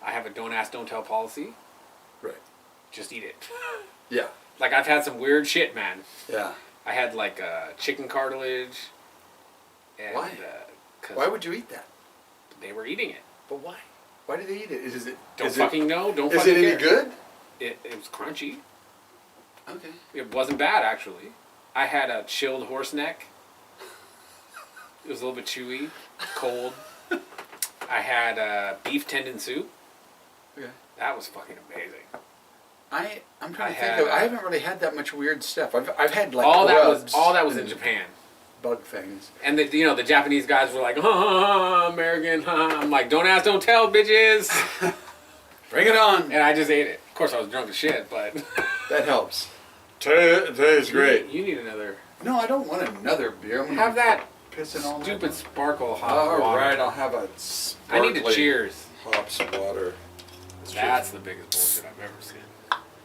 I have a don't ask, don't tell policy. Right. Just eat it. Yeah. Like I've had some weird shit, man. Yeah. I had like chicken cartilage. And, why? Why would you eat that? They were eating it. But why? Why do they eat it? Is it? Don't fucking know. Don't Is fucking it any care. good? It was crunchy. Okay. It wasn't bad, actually. I had a chilled horse neck. It was a little bit chewy, cold. I had beef tendon soup. Okay. That was fucking amazing. I'm trying I to think had, of. I haven't really had that much weird stuff. I've had like all grubs that was in and Japan. bug things. And the Japanese guys were like, American, I'm like, don't ask, don't tell, bitches. Bring it on. And I just ate it. Of course, I was drunk as shit, but That helps. Tastes great. You need another. No, I don't want another beer. I'm Have that pissing all stupid night. sparkle hot All water. right, I'll have a I sparkly need to cheers. hops water. That's the biggest bullshit I've ever seen.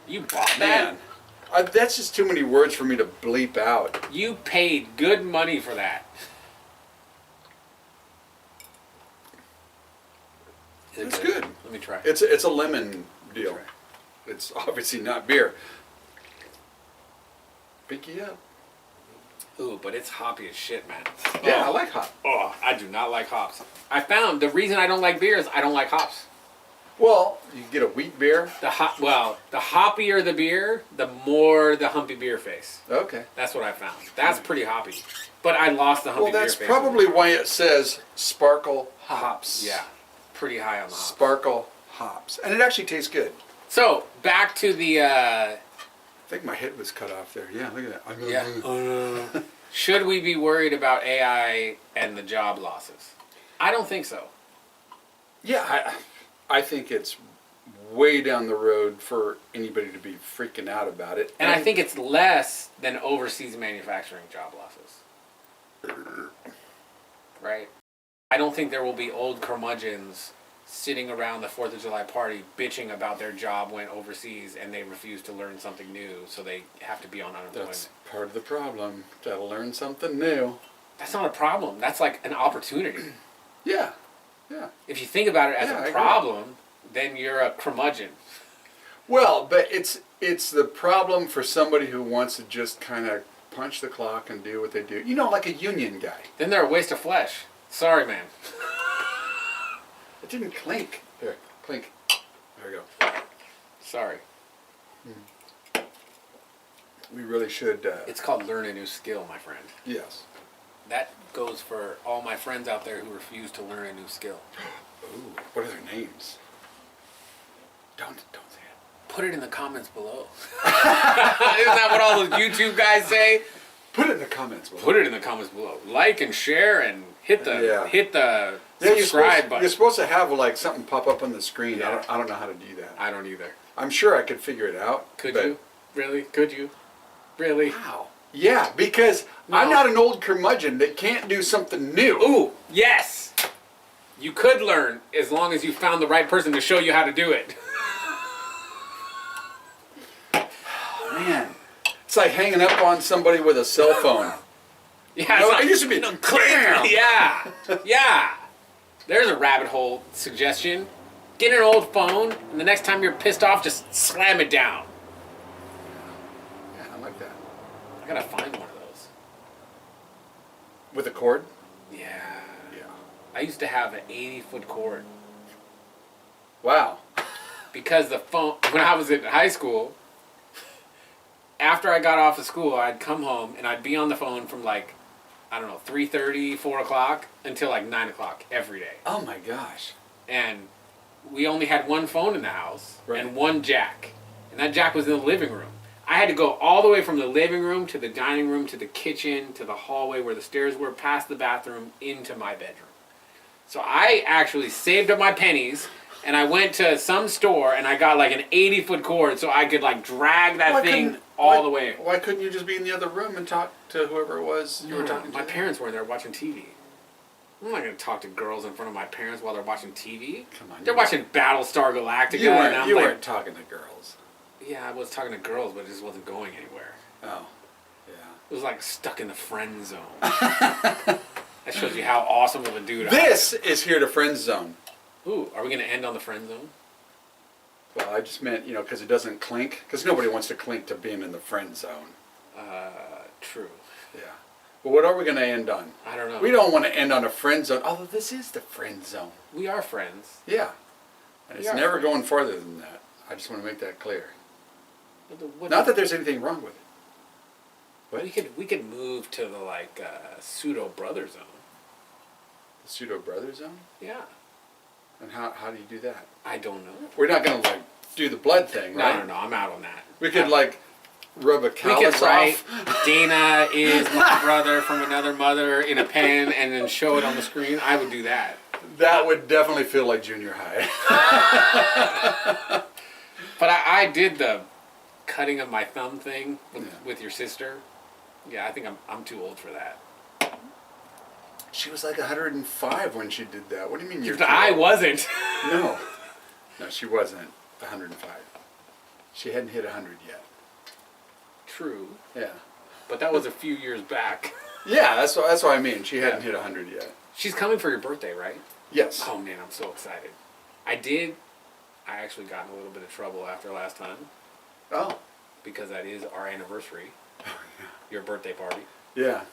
You bought that? Man, that's just too many words for me to bleep out. You paid good money for that. Is it It's good. Let me try. It's a lemon deal. Right. It's obviously not beer. Pinky up. Ooh, but it's hoppy as shit, man. Yeah, I like hop. Oh, I do not like hops. I found the reason I don't like beer is I don't like hops. Well, you can get a wheat beer. The hoppier the beer, the more the humpy beer face. Okay. That's what I found. That's pretty hoppy. But I lost the humpy Well, beer that's face. probably why it says sparkle hops. Yeah, pretty high on the hops. Sparkle hops. And it actually tastes good. So, back to the... I think my head was cut off there. Yeah, look at that. Yeah. Should we be worried about AI and the job losses? I don't think so. Yeah, I think it's way down the road for anybody to be freaking out about it. And I think it's less than overseas manufacturing job losses. Right? I don't think there will be old curmudgeons sitting around the 4th of July party bitching about their job went overseas and they refuse to learn something new, so they have to be on unemployment. That's part of the problem. Gotta learn something new. That's not a problem. That's like an opportunity. Yeah, yeah. If you think about it as Yeah, I a agree. problem, then you're a curmudgeon. Well, but it's the problem for somebody who wants to just kind of punch the clock and do what they do. You know, like a union guy. Then they're a waste of flesh. Sorry, man. It didn't clink. There, clink. There we go. Sorry. We really should. It's called learn a new skill, my friend. Yes. That goes for all my friends out there who refuse to learn a new skill. Ooh, what are their names? Don't say it. Put it in the comments below. Isn't that what all those YouTube guys say? Put it in the comments below. Put it in the comments below. Like and share and hit the subscribe button. You're supposed to have like something pop up on the screen. Yeah. I don't know how to do that. I don't either. I'm sure I could figure it out. Could but you? Really? Could you? Really? How? Yeah, because No. I'm not an old curmudgeon that can't do something new. Ooh, yes! You could learn as long as you found the right person to show you how to do it. Man, it's like hanging up on somebody with a cell phone. Yeah, No, it's it used to be bam! Yeah, yeah. There's a rabbit hole suggestion. Get an old phone, and the next time you're pissed off, just slam it down. Yeah, I like that. I gotta find one of those. With a cord? Yeah. Yeah. I used to have an 80-foot cord. Wow. Because the phone, when I was in high school, after I got off of school, I'd come home and I'd be on the phone from like, I don't know, 3:30, 4 o'clock until like 9 o'clock every day. Oh my gosh. And we only had one phone in the house Right. and one jack. And that jack was in the living room. I had to go all the way from the living room to the dining room to the kitchen to the hallway where the stairs were, past the bathroom, into my bedroom. So I actually saved up my pennies and I went to some store and I got like an 80-foot cord so I could like drag that thing all the way. Why couldn't you just be in the other room and talk to whoever it was you were talking to? My parents were in there watching TV. I'm not going to talk to girls in front of my parents while they're watching TV. Come on. They're watching Battlestar Galactica You and I'm like, weren't talking to girls. yeah, I was talking to girls, but it just wasn't going anywhere. Oh. Yeah. It was like stuck in the friend zone. That shows you how awesome of a dude I am. This is here to friend zone. Ooh, are we going to end on the friend zone? Well, I just meant, because it doesn't clink. Because nobody wants to clink to being in the friend zone. True. Yeah. But what are we going to end on? I don't know. We don't want to end on a friend zone. Although this is the friend zone. We are friends. Yeah. And it's We are never friends. going farther than that. I just want to make that clear. What- Not that there's anything wrong with it. we could move to the like pseudo brother zone. The pseudo brother zone? Yeah. And how do you do that? I don't know. We're not going to like do the blood thing, right? No. I'm out on that. We could like rub a We callus could write off. Dana is my brother from another mother in a pen and then show it on the screen. I would do that. That would definitely feel like junior high. But I did the cutting of my thumb thing Yeah. with your sister. Yeah, I think I'm too old for that. She was like 105 when she did that. What do you mean you're I too old? wasn't. No, she wasn't 105. She hadn't hit 100 yet. True, Yeah. but that was a few years back. Yeah, that's what I mean. She hadn't hit 100 yet. She's coming for your birthday, right? Yes. Oh man, I'm so excited. I actually got in a little bit of trouble after last time Oh. because that is our anniversary. Your birthday party. Yeah.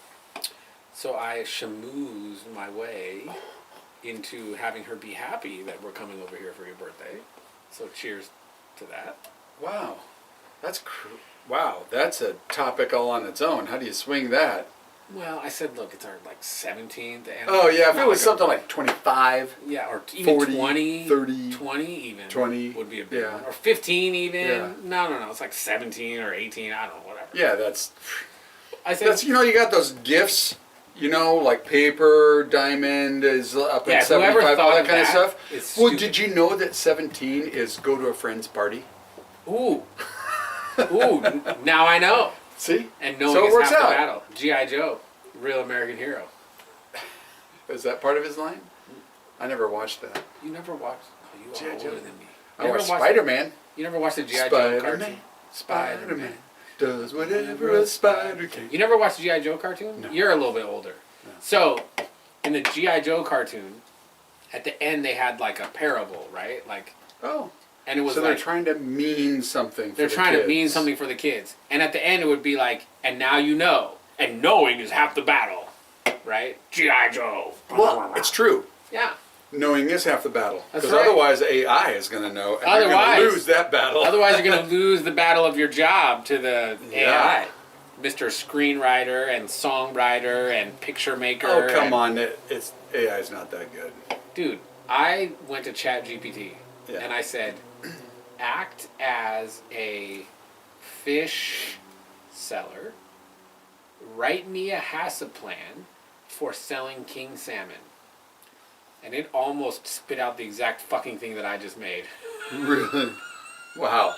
So I schmoozed my way into having her be happy that we're coming over here for your birthday. So cheers to that. Wow. Wow, that's a topic all on its own. How do you swing that? Well, I said, look, it's our like 17th. Oh yeah, if Not it was like something like 25. yeah, or even 40, 20, 30, 20 even 20, would be a big yeah. one. Or 15 even. Yeah. No, it's like 17 or 18, I don't know, whatever. Yeah, that's I said, you got those gifts, like paper, diamond is up Yeah, at whoever 75, all thought that of kind of that stuff. is Well, stupid. did you know that 17 is go to a friend's party? ooh. Now I know. See? And knowing So it is works half the out. battle. G.I. Joe, real American hero. Is that part of his line? I never watched that. You never watched. Oh, you G.I. are older Joe. than me. I You never watched watched- Spider-Man. You never watched the G.I. Joe cartoon? Spider-Man. Spider-Man. Does whatever a spider can. You never watched the G.I. Joe cartoon? No. You're a little bit older. No. So, in the G.I. Joe cartoon, at the end they had like a parable, right? Like, Oh. and it was So like, they're trying to mean something for they're the trying to kids. mean something for the kids. And at the end it would be like, and now you know. And knowing is half the battle. Right? G.I. Joe. Well, it's true. Yeah. Knowing is half the battle. That's Because right. otherwise AI is going to know, and you're Otherwise- going to lose that battle. Otherwise you're going to lose the battle of your job to the Yeah. AI. Mr. Screenwriter and songwriter and picture maker. Oh, come and- on. It's AI's not that good. Dude, I went to ChatGPT Yeah. and I said, act as a fish seller, write me a HACCP plan for selling king salmon. And it almost spit out the exact fucking thing that I just made. Really? Wow.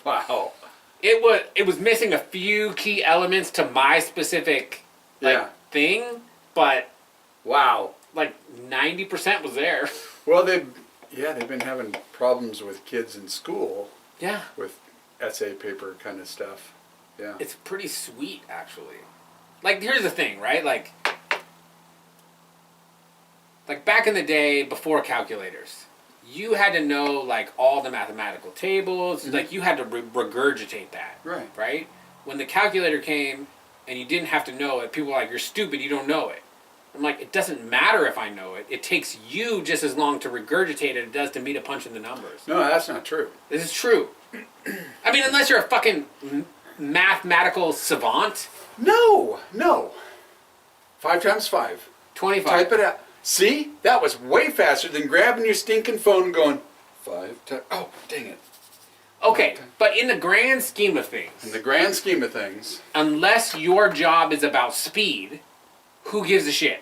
Wow. It was missing a few key elements to my specific Yeah. thing, but Wow. like 90% was there. Well, they've been having problems with kids in school Yeah. with essay paper kind of stuff. Yeah. It's pretty sweet, actually. Like, here's the thing, right? Like back in the day, before calculators, you had to know, like, all the mathematical tables. Mhm. Like, you had to regurgitate that. Right. Right? When the calculator came and you didn't have to know it, people were like, you're stupid, you don't know it. I'm like, it doesn't matter if I know it. It takes you just as long to regurgitate it as it does to me to punch in the numbers. No, that's not true. This is true. I mean, unless you're a fucking mathematical savant. No. 5 times 5. 25. Type it out. See? That was way faster than grabbing your stinking phone and going, 5 times. Oh, dang it. Okay, but in the grand scheme of things, In the grand scheme of things, unless your job is about speed, who gives a shit?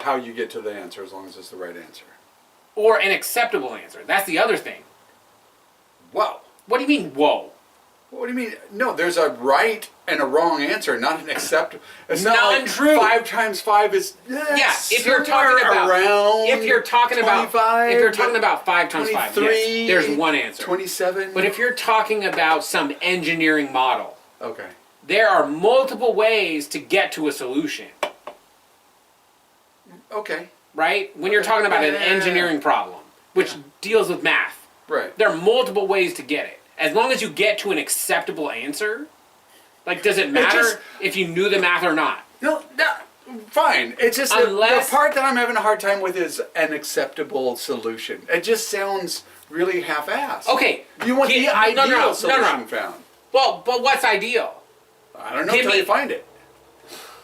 how you get to the answer as long as it's the right answer. Or an acceptable answer. That's the other thing. Wow. What do you mean, whoa? What do you mean? No, there's a right and a wrong answer, not an acceptable. It's not like Non-true. 5 times 5 is Yeah, if you're talking about around if you're talking about 25, if you're talking about 5 times 5, 23, yes, there's one answer. 27. But if you're talking about some engineering model, Okay. there are multiple ways to get to a solution, Okay. right? When you're talking about an Yeah. engineering problem, which deals with math, Right. there are multiple ways to get it. As long as you get to an acceptable answer, like, does it matter just- if you knew the math or not? No, Fine. It's just the Unless- part that I'm having a hard time with is an acceptable solution. It just sounds really half-assed. Okay. You want the ideal no. solution found. Well, but what's ideal? I don't know Give until me- you find it.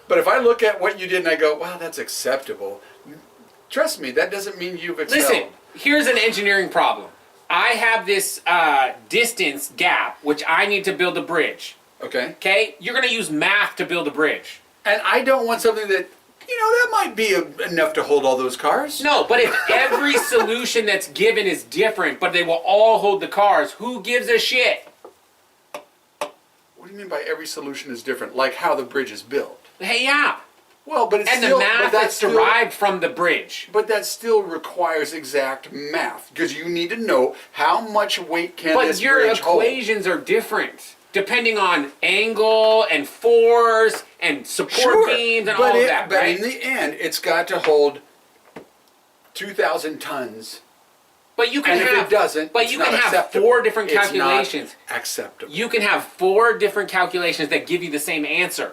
But if I look at what you did and I go, wow, that's acceptable. Trust me, that doesn't mean you've excelled. Listen, here's an engineering problem. I have this distance gap, which I need to build a bridge. Okay. Okay? You're going to use math to build a bridge. And I don't want something that, that might be enough to hold all those cars. No, but if every solution that's given is different, but they will all hold the cars, who gives a shit? What do you mean by every solution is different? Like how the bridge is built? Hey, yeah. Well, but it's And still, the math but that's derived from the bridge. But that still requires exact math because you need to know how much weight can But this your bridge hold. equations are different, depending on angle and force and support beams and all of that, but right? in the end, it's got to hold 2,000 tons. But you can And have, if it doesn't, but it's you not can have acceptable. 4 different It's not calculations. acceptable. You can have 4 different calculations that give you the same answer.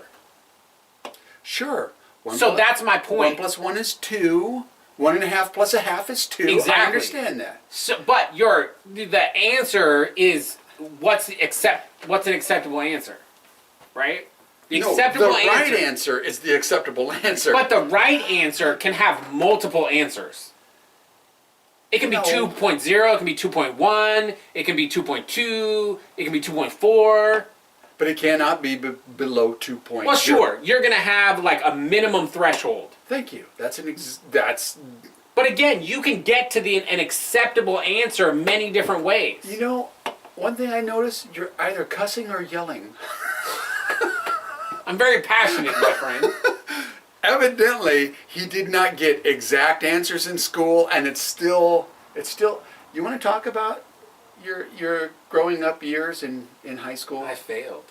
Sure. So that's my 1 point. plus 1 is 2. 1.5 plus a half is 2. Exactly. I understand that. So, but the answer is what's an acceptable answer, right? The acceptable the right answer is the acceptable answer. But the right answer can have multiple answers. It can be No. 2.0, it can be 2.1, it can be 2.2, it can be 2.4. But it cannot be below 2.0. Well, sure, you're going to have like a minimum threshold. Thank you. That's that's. But again, you can get to an acceptable answer many different ways. One thing I noticed, you're either cussing or yelling. I'm very passionate, my friend. Evidently, he did not get exact answers in school, and it's still. You want to talk about your growing up years in high school? I failed.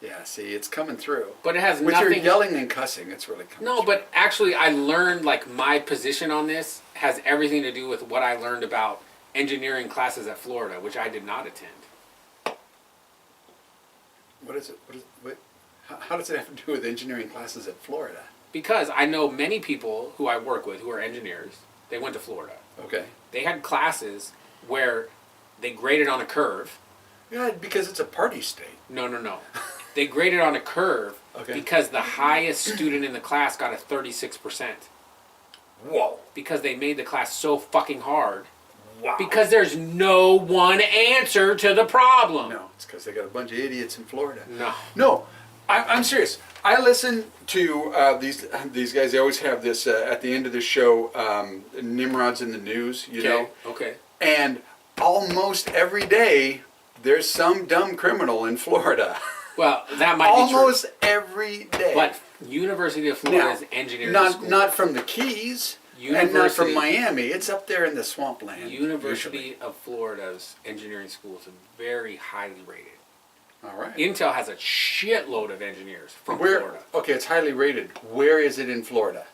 Yeah, see, it's coming through. But it has With nothing... your yelling and cussing, it's really coming No, through. but actually I learned, like, my position on this has everything to do with what I learned about engineering classes at Florida, which I did not attend. What is it? How does it have to do with engineering classes at Florida? Because I know many people who I work with who are engineers, they went to Florida. Okay. They had classes where they graded on a curve. Yeah, because it's a party state. No. They graded on a curve Okay. because the highest student in the class got a 36%. Whoa. Because they made the class so fucking hard. Wow. Because there's no one answer to the problem. No, it's because they got a bunch of idiots in Florida. No. No, I'm serious. I listen to these guys. They always have this at the end of the show. Nimrod's in the news, you know. Okay. And almost every day, there's some dumb criminal in Florida. Well, that might be true. Almost every day. But University of Florida's engineering school. Not from the Keys. And not from Miami. It's up there in the swampland. University usually. of Florida's engineering school is very highly rated. All right. Intel has a shitload of engineers from Florida. Okay, it's highly rated. Where is it in Florida?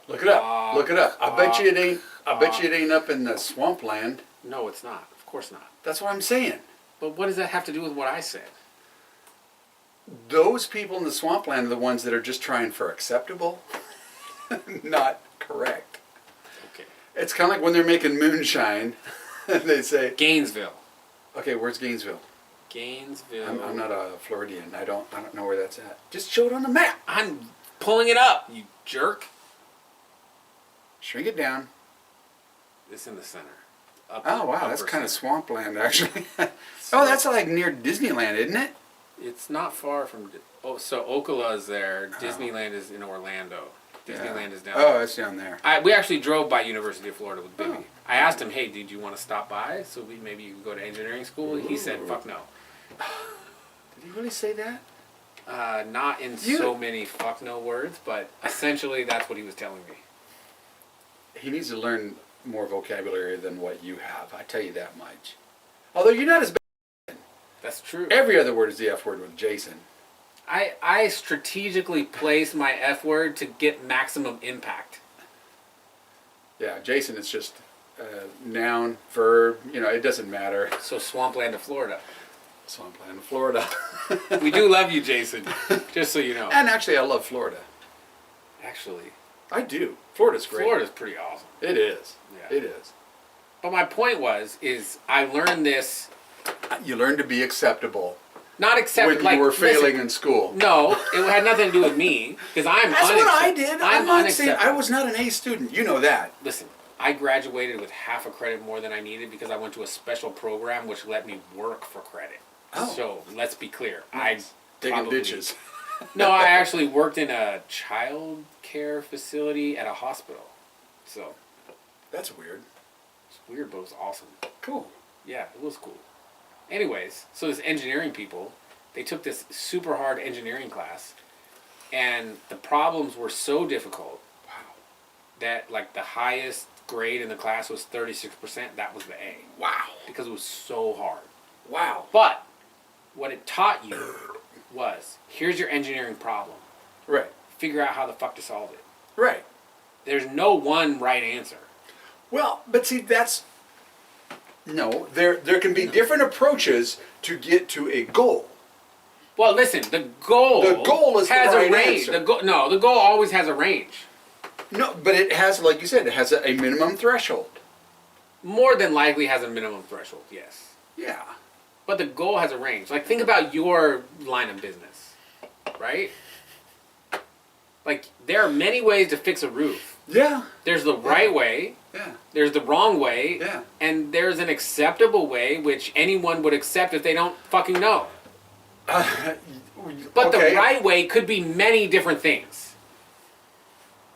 Look it up. Look it up. I bet you it ain't. I bet you it ain't up in the swampland. No, it's not. Of course not. That's what I'm saying. But what does that have to do with what I said? Those people in the swampland are the ones that are just trying for acceptable, not correct. Okay. It's kind of like when they're making moonshine. They say, Gainesville. "Okay, where's Gainesville?" Gainesville. I'm not a Floridian. I don't know where that's at. Just show it on the map. I'm pulling it up, you jerk. Shrink it down. It's in the center. Upper, Oh wow, that's upper kind of center. swampland actually. Oh, that's like near Disneyland, isn't it? It's not far from. So Ocala is there. Disneyland is in Orlando. Disneyland is down Oh, there. it's down there. We actually drove by University of Florida with Billy. I asked him, "Hey, did you want to stop by so maybe you can go to engineering school?" He said, "Fuck no." Did he really say that? Not in so many fuck no words, but essentially that's what he was telling me. He needs to learn more vocabulary than what you have. I tell you that much. Although you're not as bad. That's true. Every other word is the F word with Jason. I strategically place my F word to get maximum impact. Yeah, Jason is just noun, verb. It doesn't matter. So swampland of Florida. Swampland, Florida. We do love you, Jason. Just so you know. And actually, I love Florida. Actually, I do. Florida's great. Florida's pretty awesome. It is. Yeah. It is. But my point is I learned this. You learn to be acceptable Not acceptable. when you were failing listen, in school. No, it had nothing to do with me because I'm. That's what I did. I'm not saying unacceptable. I was not an A student. You know that. Listen, I graduated with half a credit more than I needed because I went to a special program which let me work for credit. Oh. So let's be clear. Digging ditches. No, I actually worked in a child care facility at a hospital. So That's weird. it's weird, but it was awesome. Cool. Yeah, it was cool. Anyways, so this engineering people, they took this super hard engineering class, and the problems were so difficult Wow. that like the highest grade in the class was 36%. That was the A Wow. because it was so hard. Wow. But what it taught you was here's your engineering problem. Right. Figure out how the fuck to solve it. Right. There's no one right answer. Well, but see, that's no. There can be different approaches to get to a goal. Well, listen, the goal is the has right a range. answer. The goal always has a range. No, but it has, like you said, it has a minimum threshold. More than likely has a minimum threshold, yes. Yeah. But the goal has a range. Like, think about your line of business, right? Like, there are many ways to fix a roof. Yeah. There's the right way, Yeah. there's the wrong way, Yeah. and there's an acceptable way which anyone would accept if they don't fucking know. But Okay. the right way could be many different things.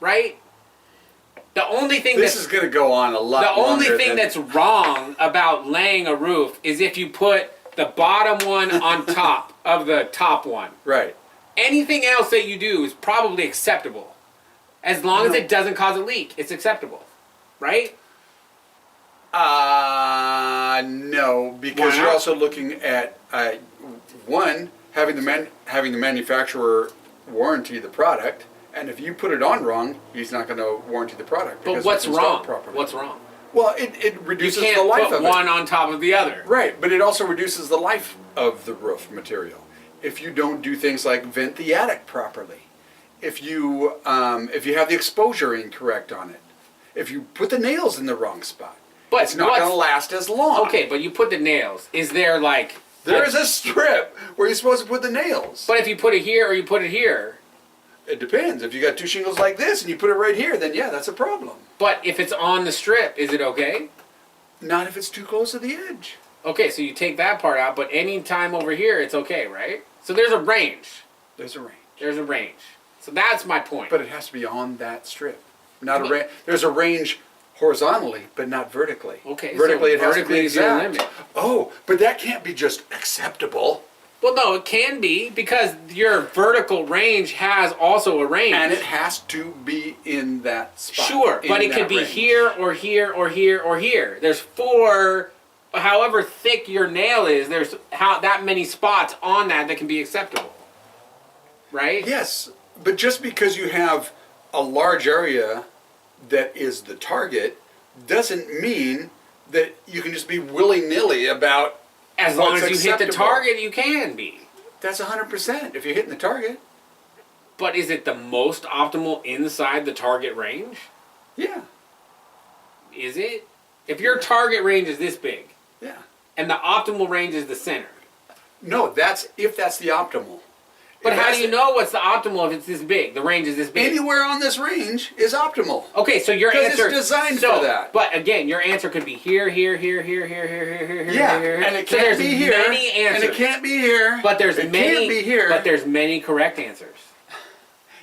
Right? The only thing This is going to go on a lot. The only longer thing than- that's wrong about laying a roof is if you put the bottom one on top of the top one. right. Anything else that you do is probably acceptable. As long as No. it doesn't cause a leak, it's acceptable. Right? No, because Why you're not? also looking at one having the manufacturer warranty the product, and if you put it on wrong, he's not going to warranty the product. But because what's it's installed wrong? properly. What's wrong? Well, it You reduces can't the life put of one it. on top of the other. Right, but it also reduces the life of the roof material if you don't do things like vent the attic properly. If you have the exposure incorrect on it, if you put the nails in the wrong spot, But it's not going to last as long. Okay, but you put the nails. Is there like... There is a strip where you're supposed to put the nails. But if you put it here or you put it here... It depends. If you got two shingles like this and you put it right here, then yeah, that's a problem. But if it's on the strip, is it okay? Not if it's too close to the edge. Okay, so you take that part out, but any time over here, it's okay, right? So there's a range. There's a range. There's a range. So that's my point. But it has to be on that strip. Not a range. There's a range horizontally, but not vertically. Okay, vertically so it has to vertically be is your exact. limit. Oh, but that can't be just acceptable. Well, no, it can be because your vertical range has also a range. And it has to be in that spot. Sure, in but it that could be range. here or here or here or here. There's four, however thick your nail is, there's that many spots on that can be acceptable. Right? Yes, but just because you have a large area that is the target doesn't mean that you can just be willy-nilly about As long what's as you hit the acceptable. target, you can be. That's 100% if you're hitting the target. But is it the most optimal inside the target range? Yeah, Is it? If your target range is this big, yeah. and the optimal range is the center. No, that's if that's the optimal. But If how that's do you know what's the optimal if it's this big? The range is this big. Anywhere on this range is optimal. Okay, so your 'Cause it's answer designed so, for that. But again, your answer could be here, here, here, here, here, here, here, here, Yeah, here, here. and it So can't there's be here, many answers. and it can't be here, But there's it many. can't be here. But there's many correct answers.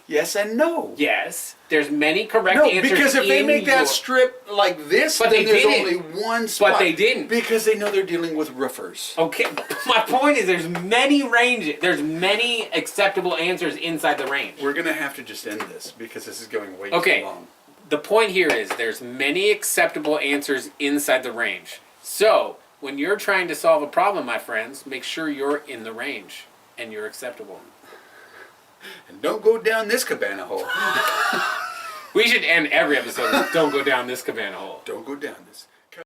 Yes and no. Yes, there's many correct No, answers. because if they in make that your- strip like this, But then they there's didn't. only one spot. But they didn't. Because they know they're dealing with roofers. Okay, my point is there's many ranges. There's many acceptable answers inside the range. We're going to have to just end this because this is going way Okay. too long. The point here is there's many acceptable answers inside the range. So, when you're trying to solve a problem, my friends, make sure you're in the range and you're acceptable. And don't go down this cabana hole. We should end every episode with don't go down this cabana hole. Don't go down this.